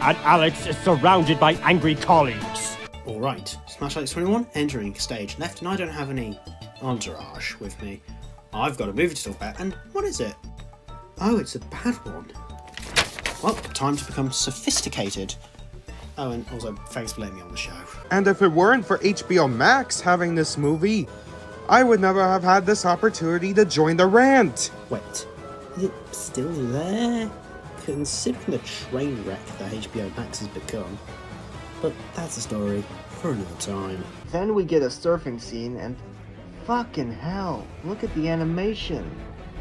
and Alex is surrounded by angry colleagues. Alright, SmashAlex21 entering stage left, and I don't have any entourage with me. I've got a movie to talk about, and what is it? Oh, it's a bad one. Well, time to become sophisticated. Oh, and also, thanks for letting me on the show. And if it weren't for HBO Max having this movie, I would never have had this opportunity to join the rant. Wait, is it still there? Considering the train wreck that HBO Max has become. But that's a story for another time. Then we get a surfing scene and fucking hell, look at the animation.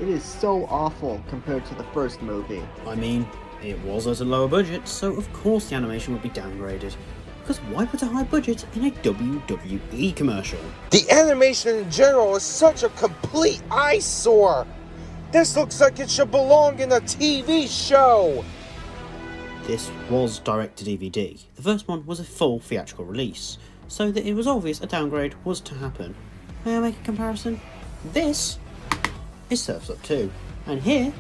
It is so awful compared to the first movie. I mean, it was at a lower budget, so of course the animation would be downgraded. Because why put a high budget in a WWE commercial? The animation in general is such a complete eyesore. This looks like it should belong in a TV show. This was direct to DVD. The first one was a full theatrical release, so that it was obvious a downgrade was to happen. May I make a comparison? This is Surf's Up 2, and here,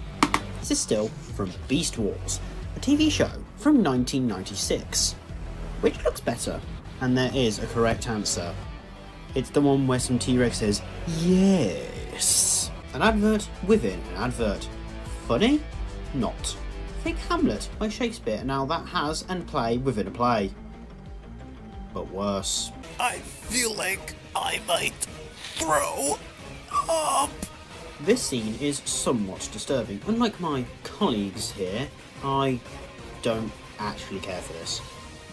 this is still from Beast Wars, a TV show from 1996. Which looks better? And there is a correct answer. It's the one where some T-Rex says, yes. An advert within an advert. Funny? Not. Think Hamlet by Shakespeare, and now that has and play within a play. But worse. I feel like I might throw up. This scene is somewhat disturbing. Unlike my colleagues here, I don't actually care for this.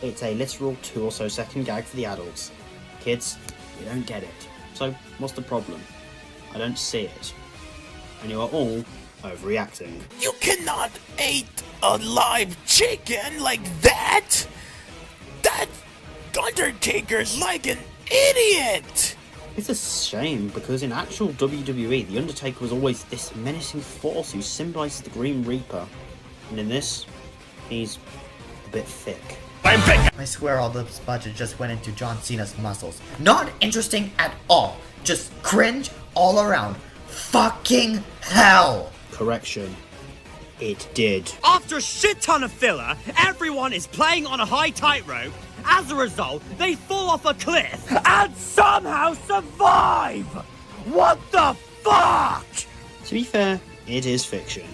It's a literal 2 or so second gag for the adults. Kids, you don't get it. So what's the problem? I don't see it. And you are all overreacting. You cannot eat a live chicken like that! That Undertaker's like an idiot! It's a shame, because in actual WWE, The Undertaker was always this menacing force who symbolises the Green Reaper. And in this, he's a bit thick. I swear all this budget just went into John Cena's muscles. Not interesting at all. Just cringe all around. Fucking hell! Correction. It did. After a shit ton of filler, everyone is playing on a high tightrope. As a result, they fall off a cliff and somehow survive! What the fuck? To be fair, it is fiction.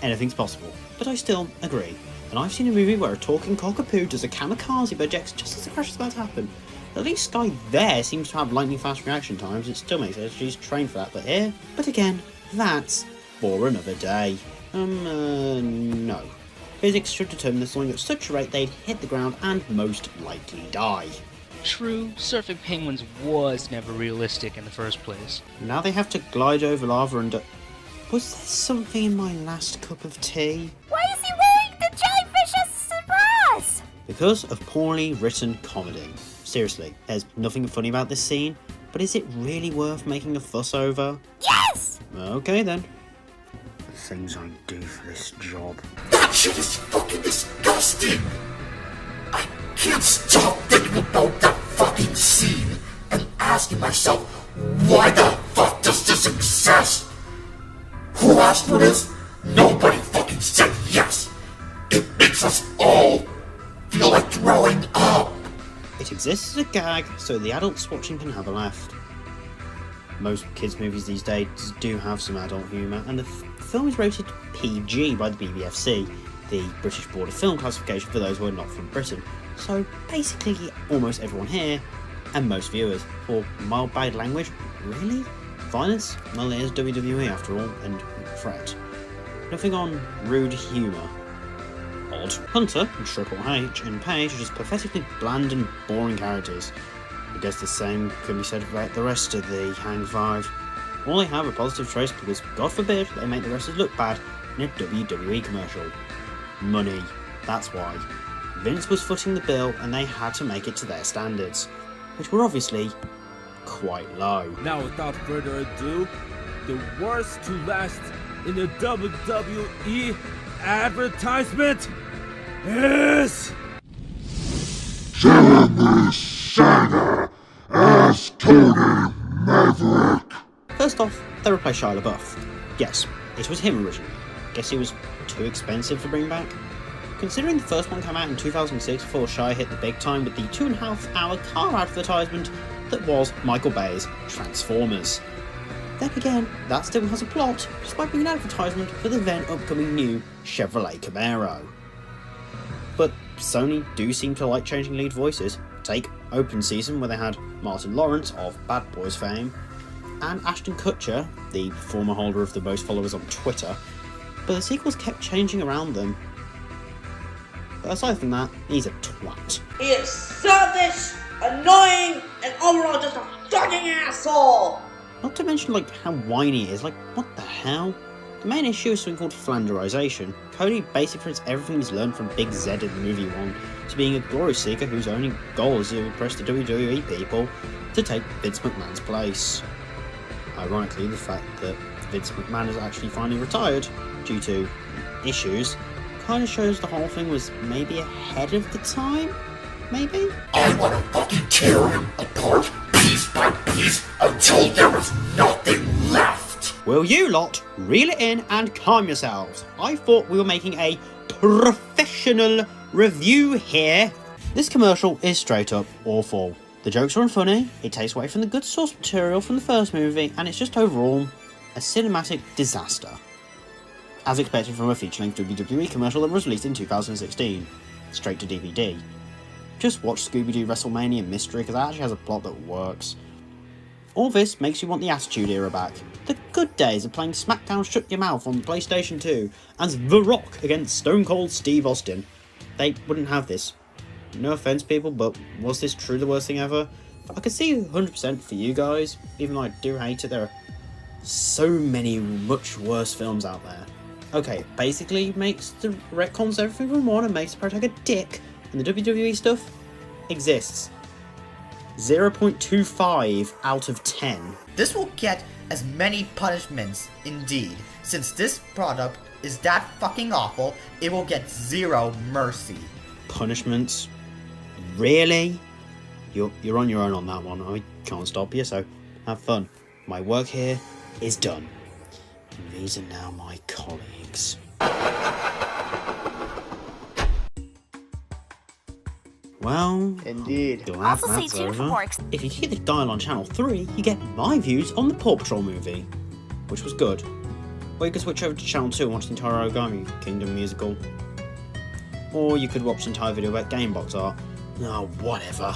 Anything's possible, but I still agree. And I've seen a movie where a talking cockapoo does a kamikaze but ejects just as the crash is about to happen. At least Sky there seems to have lightning fast reaction times. It still makes sense, she's trained for that, but here? But again, that's for another day. No. Physics should determine the falling at such a rate they'd hit the ground and most likely die. True, surfing penguins was never realistic in the first place. Now they have to glide over lava and... Was there something in my last cup of tea? Why is he wearing the jellyfish's bras? Because of poorly written comedy. Seriously, there's nothing funny about this scene, but is it really worth making a fuss over? Yes! Okay then. The things I do for this job. That shit is fucking disgusting! I can't stop thinking about that fucking scene and asking myself, why the fuck does this exist? Who asked for this? Nobody fucking said yes! It makes us all feel like throwing up! It exists as a gag so the adults watching can have a laugh. Most kids' movies these days do have some adult humour, and the film is rated PG by the BBFC, the British Board of Film Classification for those who are not from Britain. So basically almost everyone here, and most viewers, for mild bad language, really? Violence? Well, it is WWE after all, and fret. Nothing on rude humour. Odd. Hunter, and Triple H, and Paige are just pathetically bland and boring characters. I guess the same can be said about the rest of the Hang Five. All they have are positive traits because, God forbid, they make the wrestlers look bad in a WWE commercial. Money. That's why. Vince was footing the bill and they had to make it to their standards, which were obviously quite low. Now without further ado, the worst to last in the WWE advertisement is... Jeremy Sanger as Tony Maverick. First off, they replaced Shia LaBeouf. Yes, it was him originally. Guess he was too expensive to bring back? considering the first one came out in 2006 before Shire hit the big time with the 2.5-hour car advertisement that was Michael Bay's Transformers. Then again, that still has a plot, despite being an advertisement for the then upcoming new Chevrolet Camaro. But Sony do seem to like changing lead voices. Take Open Season, where they had Martin Lawrence of Bad Boys fame, and Ashton Kutcher, the former holder of the most followers on Twitter, but the sequels kept changing around them. But aside from that, he's a twat. He is selfish, annoying, and overall just a fucking asshole! Not to mention like how whiny he is, like what the hell? The main issue is something called flanderization. Cody basically puts everything he's learned from Big Z in the movie 1 to being a glory seeker whose only goal is to impress the WWE people to take Vince McMahon's place. Ironically, the fact that Vince McMahon has actually finally retired due to issues kind of shows the whole thing was maybe ahead of the time? Maybe? I want to fucking tear him apart piece by piece until there is nothing left. Will you lot reel it in and calm yourselves? I thought we were making a professional review here. This commercial is straight up awful. The jokes are unfunny, it takes away from the good source material from the first movie, and it's just overall a cinematic disaster. As expected from a feature-length WWE commercial that was released in 2016, straight to DVD. Just watch Scooby-Doo WrestleMania Mystery because it actually has a plot that works. All this makes you want the Attitude Era back. The good days of playing SmackDown Shut Your Mouth on PlayStation 2 as The Rock against Stone Cold Steve Austin. They wouldn't have this. No offense people, but was this truly the worst thing ever? I could see 100% for you guys, even though I do hate it. There are so many much worse films out there. Okay, basically makes the retcons everything from one and makes the product a dick, and the WWE stuff exists. 0.25 out of 10. This will get as many punishments, indeed. Since this product is that fucking awful, it will get zero mercy. Punishments? Really? You're on your own on that one. I can't stop you, so have fun. My work here is done. And these are now my colleagues. Well, Indeed. glad Also stay that's tuned for over. more If you hit the dial on channel 3, you get my views on the Paw Patrol movie, which was good. Or you could switch over to channel 2 and watch the entire Origami Kingdom musical. Or you could watch the entire video about Gamebox art. Oh, whatever.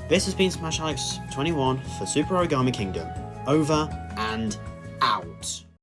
This has been SmashAlex21 for Super Origami Kingdom. Over and out.